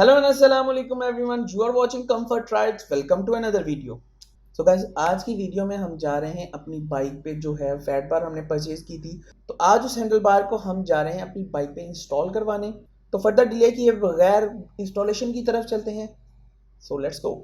Hello and अस्सलाम वालेकुम everyone, you are watching comfort rides. Welcome to another video. So guys, आज की video में हम जा रहे हैं अपनी बाइक पे जो है फैट बार हमने परचेज की थी। तो आज उस हैंडल बार को हम जा रहे हैं अपनी बाइक पे इंस्टॉल करवाने। तो फर्दर डिले किए बगैर इंस्टॉलेशन की तरफ चलते हैं। So let's go.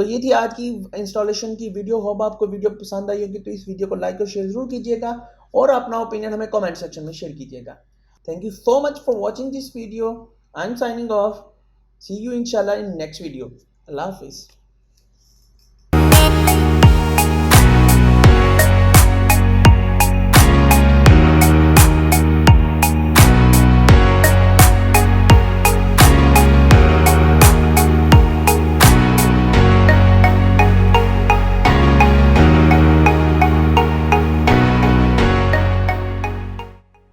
तो ये थी आज की इंस्टॉलेशन की वीडियो। होप आपको वीडियो पसंद आई होगी, तो इस वीडियो को लाइक और शेयर जरूर कीजिएगा और अपना ओपिनियन हमें कमेंट सेक्शन में शेयर कीजिएगा। Thank you so much for watching this video. I am signing off. See you इंशाल्लाह इन नेक्स्ट वीडियो। अल्लाह हाफिज़।